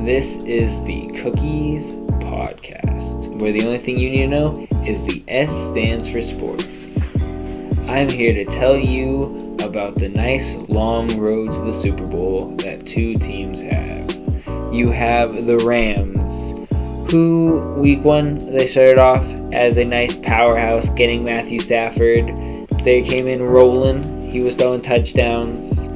This is the Cookies Podcast, where the only thing you need to know is the S stands for sports. I'm here to tell you about the nice long road to the Super Bowl that two teams have. You have the Rams, who week one, they started off as a nice powerhouse, getting Matthew Stafford. They came in rolling. He was throwing touchdowns.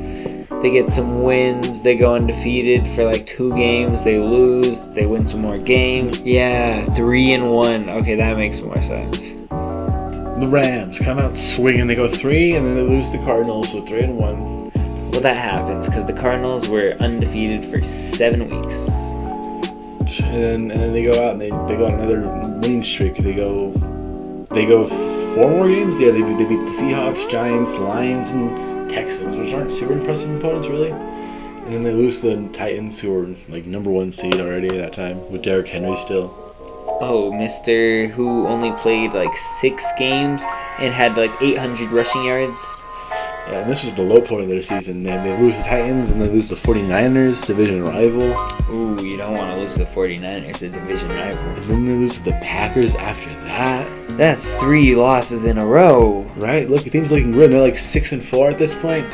They get some wins. They go undefeated for like 2 games. They lose. They win some more games. Yeah, 3-1. Okay, that makes more sense. The Rams come out swinging. They go 3, and then they lose the Cardinals, so 3-1. Well, that happens because the Cardinals were undefeated for 7 weeks. And then they go out and they go on another winning streak. They go 4 more games. Yeah, they beat the Seahawks, Giants, Lions, and Texans, which aren't super impressive opponents, really. And then they lose to the Titans, who were like number 1 seed already at that time, with Derrick Henry still. Oh, Mr. who only played like 6 games and had like 800 rushing yards. Yeah, and this is the low point of their season. They lose the Titans and they lose the 49ers, division rival. Ooh, you don't want to lose the 49ers, the division rival. And then they lose to the Packers after that. That's 3 losses in a row. Right? Look, things looking good. They're like 6-4 at this point.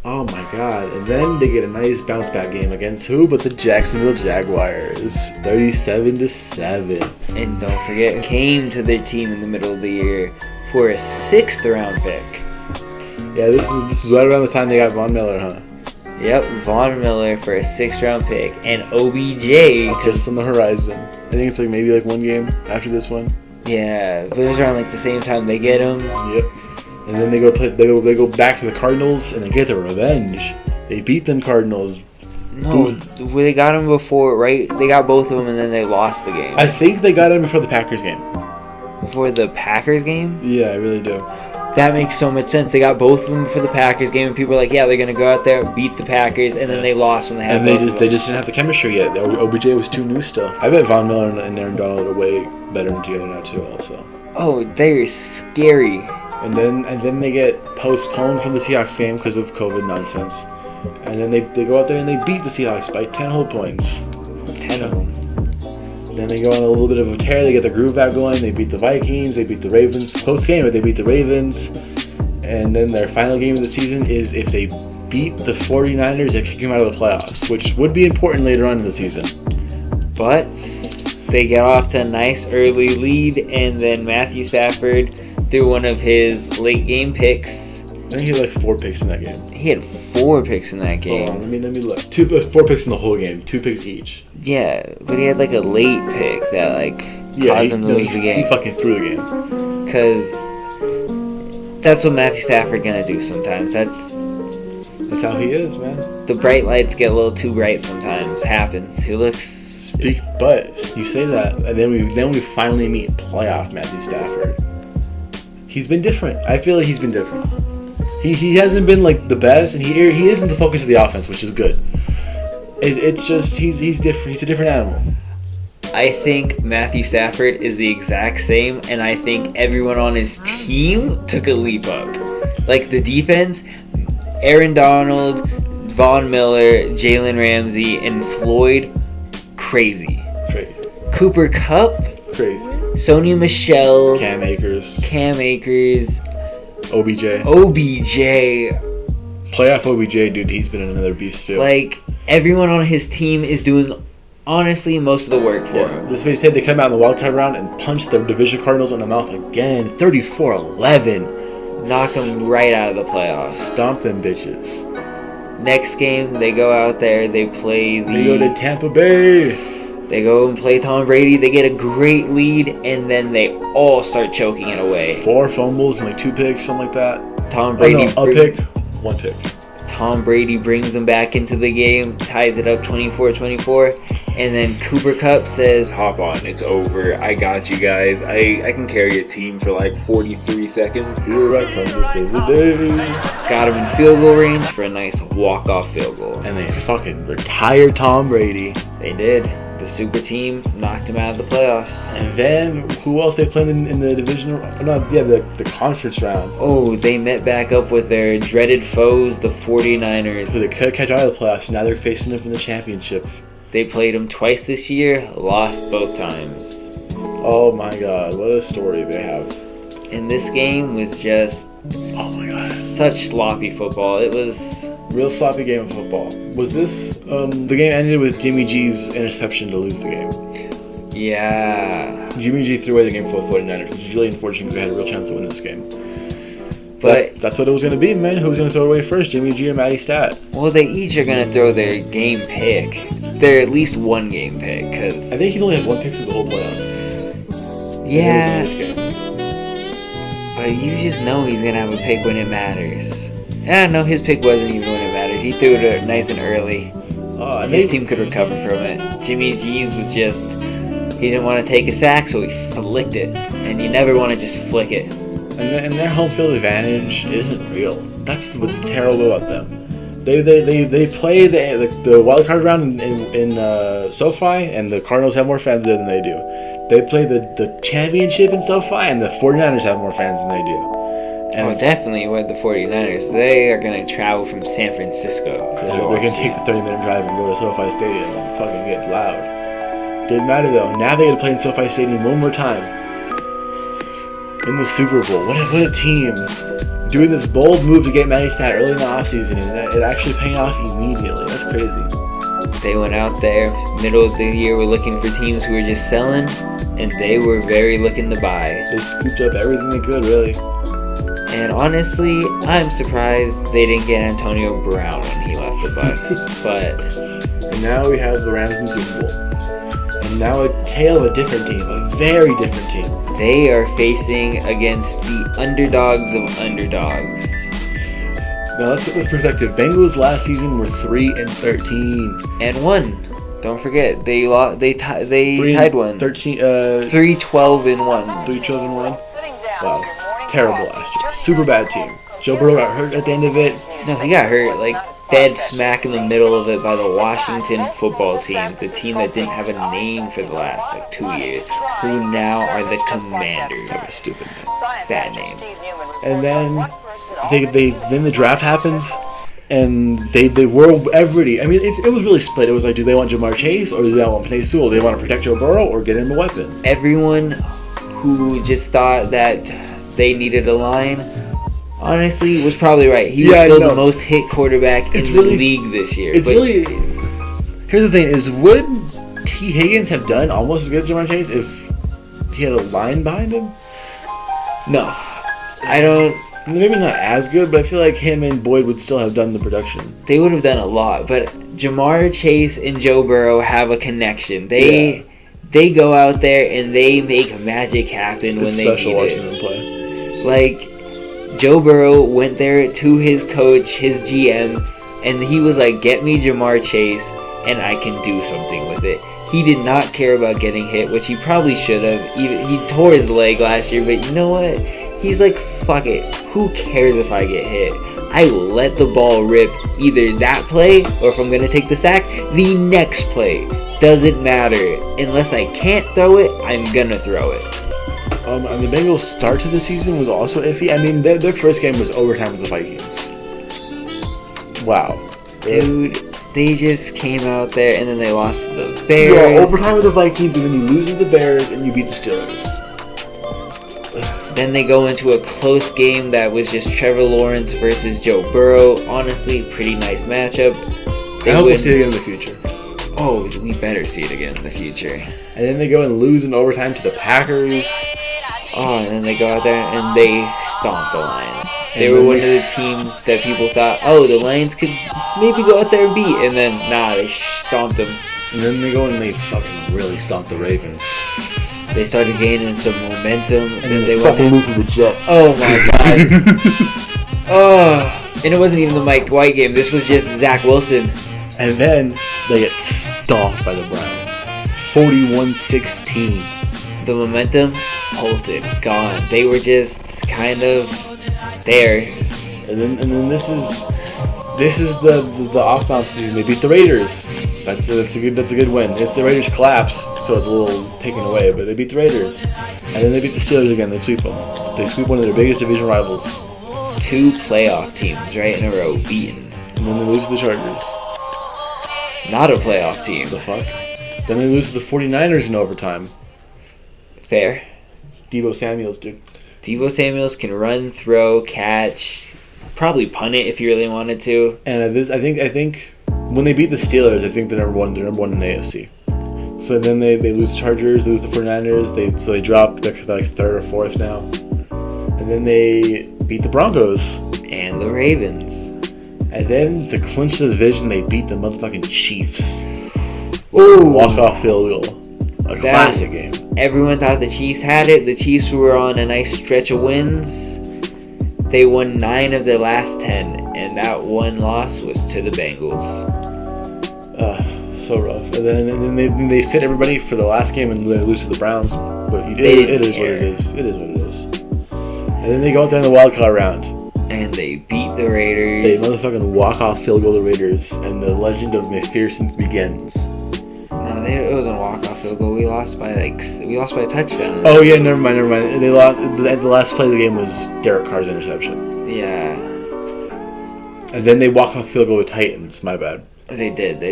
Oh my god. And then they get a nice bounce back game against who but the Jacksonville Jaguars. 37-7. And don't forget, came to their team in the middle of the year for a 6th round pick. Yeah, this is right around the time they got Von Miller, huh? Yep, Von Miller for a 6th round pick. And OBJ. Just on the horizon. I think it's like maybe like 1 game after this one. Yeah, but it was around like the same time they get him. Yep. And then they go back to the Cardinals and they get their revenge. They beat them Cardinals. No, they got him before, right? They got both of them and then they lost the game. I think they got him before the Packers game. Before the Packers game? Yeah, I really do. That makes so much sense. They got both of them for the Packers game, and people are like, yeah, they're going to go out there, beat the Packers, and then they lost when they had both of them. They just didn't have the chemistry yet. OBJ was too new still. I bet Von Miller and Aaron Donald are way better together now, too, also. Oh, they're scary. And then they get postponed from the Seahawks game because of COVID nonsense. And then they go out there and they beat the Seahawks by 10 whole points. 10 of them. Then they go on a little bit of a tear. They get the groove back going. They beat the Vikings. They beat the Ravens. Close game, but they beat the Ravens. And then their final game of the season is if they beat the 49ers, they kick them out of the playoffs, which would be important later on in the season. But they get off to a nice early lead, and then Matthew Stafford threw one of his late game picks. I think he had like 4 picks in that game. He had 4 picks in that game. Hold on, let me look. 4 picks in the whole game. 2 picks each. Yeah, but he had like a late pick that caused him to lose the game. He fucking threw the game. Because that's what Matthew Stafford gonna do sometimes. That's how he is, man. The bright lights get a little too bright sometimes. Happens. He looks. But you say that, and then we finally meet playoff Matthew Stafford. He's been different. I feel like he's been different. He hasn't been like the best, and he isn't the focus of the offense, which is good. It's just he's different. He's a different animal. I think Matthew Stafford is the exact same, and I think everyone on his team took a leap up. Like the defense, Aaron Donald, Von Miller, Jalen Ramsey, and Floyd, crazy. Cooper Kupp, crazy. Sony Michel, Cam Akers, OBJ. Playoff OBJ, dude, he's been another beast too. Like, everyone on his team is doing, honestly, most of the work for him. This is what he said. They come out in the wildcard round and punch the division Cardinals in the mouth again. 34-11. Knock them right out of the playoffs. Stomp them bitches. Next game, they go out there, they play They go to Tampa Bay. They go and play Tom Brady. They get a great lead, and then they all start choking it away. 4 fumbles and 2 picks, something like that. Tom Brady. A pick, 1 pick. Tom Brady brings them back into the game, ties it up 24-24, and then Cooper Kupp says, "Hop on, it's over. I got you guys. I can carry a team for like 43 seconds." Here I come to save the day. Got him in field goal range for a nice walk-off field goal. And they fucking retired Tom Brady. They did. The super team knocked him out of the playoffs. And then, who else they played in the division? The conference round. Oh, they met back up with their dreaded foes, the 49ers. So they could catch out of the playoffs. Now they're facing them in the championship. They played them twice this year, lost both times. Oh my God, what a story they have. And this game was just such sloppy football. It was real sloppy game of football. Was this the game ended with Jimmy G's interception to lose the game? Yeah. Jimmy G threw away the game for the 49ers, which is really unfortunate because they had a real chance to win this game. But that's what it was going to be, man. Who's going to throw it away first, Jimmy G or Matty Stat? Well, they each are going to throw their game pick. They're at least one game pick, because I think he only had one pick for the whole playoffs. Yeah. This game. But you just know he's going to have a pick when it matters. Yeah, no, his pick wasn't even when it mattered. He threw it nice and early. His team could recover from it. Jimmy G's was just, he didn't want to take a sack, so he flicked it. And you never want to just flick it. And their home field advantage isn't real. That's what's terrible about them. They play the wild card round in SoFi, and the Cardinals have more fans there than they do. They play the championship in SoFi, and the 49ers have more fans than they do. And definitely with the 49ers. They are going to travel from San Francisco. They're going to take the 30-minute drive and go to SoFi Stadium and fucking get loud. Didn't matter, though. Now they got to play in SoFi Stadium one more time. In the Super Bowl. What a team. Doing this bold move to get Matty Stat early in the offseason, and it actually paying off immediately. That's crazy. They went out there, middle of the year, were looking for teams who were just selling, and they were very looking to buy. They scooped up everything they could, really. And honestly, I'm surprised they didn't get Antonio Brown when he left the Bucs. But and now we have the Rams in the Super Bowl. And now a tale of a different team, a very different team. They are facing against the underdogs of underdogs. Now let's look with perspective. Bengals last season were 3-13 and won. Don't forget they tied one. 13 3-12-1. 3-12-1. Wow, terrible last year. Super bad team. Joe Burrow got hurt at the end of it. No, he got hurt dead smack in the middle of it by the Washington football team, the team that didn't have a name for the last 2 years, who now are the Commanders. That was stupid, man. Bad name. And then then the draft happens, and they were everybody. I mean, it was really split. It was like, do they want Jamar Chase or do they want Penei Sewell? Do they want to protect Joe Burrow or get him a weapon? Everyone who just thought that they needed a line, honestly, was probably right. He was still the most hit quarterback in the league this year. Here's the thing: is would T. Higgins have done almost as good as Jamar Chase if he had a line behind him? No, I don't. Maybe not as good, but I feel like him and Boyd would still have done the production. They would have done a lot, but Jamar Chase and Joe Burrow have a connection. They go out there and they make magic happen when they need it. It's special watching them play. Joe Burrow went there to his coach, his GM, and he was like, get me Jamar Chase, and I can do something with it. He did not care about getting hit, which he probably should have. He tore his leg last year, but you know what? He's like, fuck it. Who cares if I get hit? I will let the ball rip either that play, or if I'm going to take the sack, the next play. Doesn't matter. Unless I can't throw it, I'm going to throw it. And the Bengals' start to the season was also iffy. I mean, their first game was overtime with the Vikings. Wow. Dude, they just came out there and then they lost to the Bears. Yeah, overtime with the Vikings, and then you lose to the Bears and you beat the Steelers. Then they go into a close game that was just Trevor Lawrence versus Joe Burrow. Honestly, pretty nice matchup. I hope we'll see it again in the future. Oh, we better see it again in the future. And then they go and lose in overtime to the Packers. Oh, and then they go out there and they stomp the Lions. They were one of the teams that people thought, oh, the Lions could maybe go out there and beat. And then, nah, they stomped them. And then they go and they fucking really stomp the Ravens. They started gaining some momentum. And then they fucking lose to the Jets. Oh, my God. Oh, and it wasn't even the Mike White game. This was just Zach Wilson. And then they get stomped by the Browns. 41-16. The momentum halted, gone. They were just kind of there. And then this is the off-bounce season. They beat the Raiders. That's a good win. It's the Raiders collapse, so it's a little taken away. But they beat the Raiders, and then they beat the Steelers again. They sweep them. They sweep one of their biggest division rivals. 2 playoff teams right in a row beaten. And then they lose to the Chargers. Not a playoff team. The fuck? Then they lose to the 49ers in overtime. Fair. Deebo Samuels, dude. Deebo Samuels can run, throw, catch, probably punt it if you really wanted to. And I think when they beat the Steelers, I think they're number one in the AFC. So then they lose the Chargers, lose the 49ers. They drop. They're like third or fourth now. And then they beat the Broncos and the Ravens. And then to clinch the division, they beat the motherfucking Chiefs. Ooh. Walk-off field goal. A classic game. Everyone thought the Chiefs had it. The Chiefs were on a nice stretch of wins. They won 9 of their last 10, and that one loss was to the Bengals. So rough. And then they sit everybody for the last game and they lose to the Browns. But it is what it is. It is what it is. And then they go out there in the wild card round. And they beat the Raiders. They motherfucking walk-off field goal the Raiders, and the legend of McPherson begins. No, it wasn't a walk-off field goal. We lost by a touchdown. Oh yeah, never mind. They lost. The last play of the game was Derek Carr's interception. Yeah. And then they walk off field goal with Titans. My bad. They did.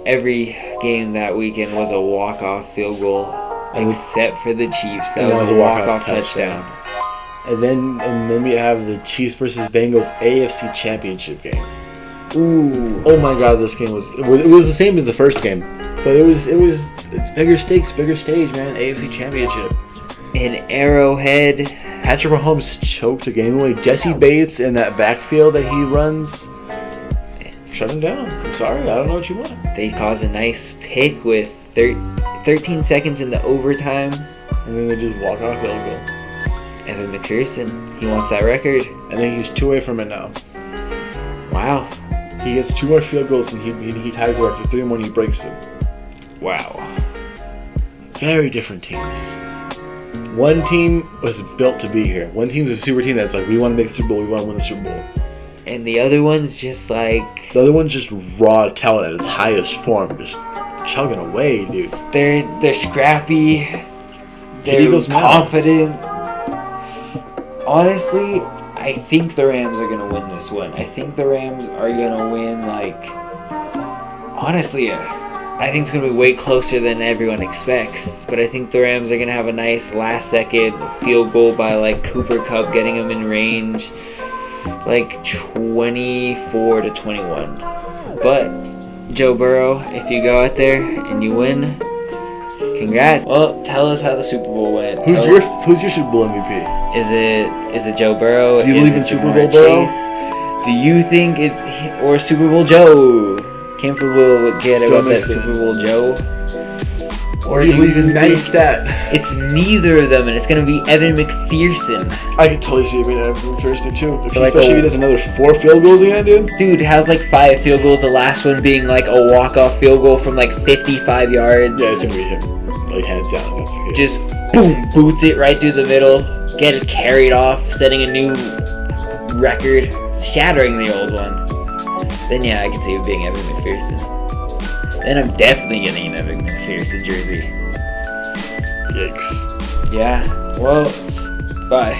Every game that weekend was a walk-off field goal, except for the Chiefs. That was a walk-off touchdown. And then we have the Chiefs versus Bengals AFC Championship game. Ooh. Oh my God, this game was the same as the first game, but it's bigger stakes, bigger stage, man. AFC Championship. In Arrowhead. Patrick Mahomes choked the game away. Jesse Bates in that backfield that he runs. Shut him down. I'm sorry, I don't know what you want. They caused a nice pick with 13 seconds in the overtime. And then they just walk off field goal. Evan McPherson, he wants that record. I think he's 2 away from it now. Wow. He gets 2 more field goals and he ties the record. 3 more and he breaks it. Wow. Very different teams. One team was built to be here. One team's a super team that's like, we want to make the Super Bowl, we want to win the Super Bowl. And the other one's just like... The other one's just raw talent at its highest form. Just chugging away, dude. They're scrappy. They're confident. Honestly, I think the Rams are going to win this one. I think the Rams are going to win, honestly, I think it's going to be way closer than everyone expects. But I think the Rams are going to have a nice last-second field goal by, Cooper Kupp, getting them in range, 24-21. But, Joe Burrow, if you go out there and you win, congrats. Well, tell us how the Super Bowl went. Who's your Super Bowl MVP? Is it Joe Burrow? Do you believe in Super Bowl Burrow? Do you think it's or Super Bowl Joe? Can't forget about that Super Bowl Joe. Or do you believe in Matty Stat? It's neither of them, and it's gonna be Evan McPherson. I can totally see it being Evan McPherson too. Especially if he does another 4 field goals again, dude. Dude had 5 field goals. The last one being a walk-off field goal from 55 yards. Yeah, it's gonna be him. Hands down. That's the case. Just boom, boots it right through the middle. Get it carried off, setting a new record, shattering the old one. Then yeah, I can see it being Evan McPherson. Then I'm definitely getting an Evan McPherson jersey. Yikes. Yeah, well, bye.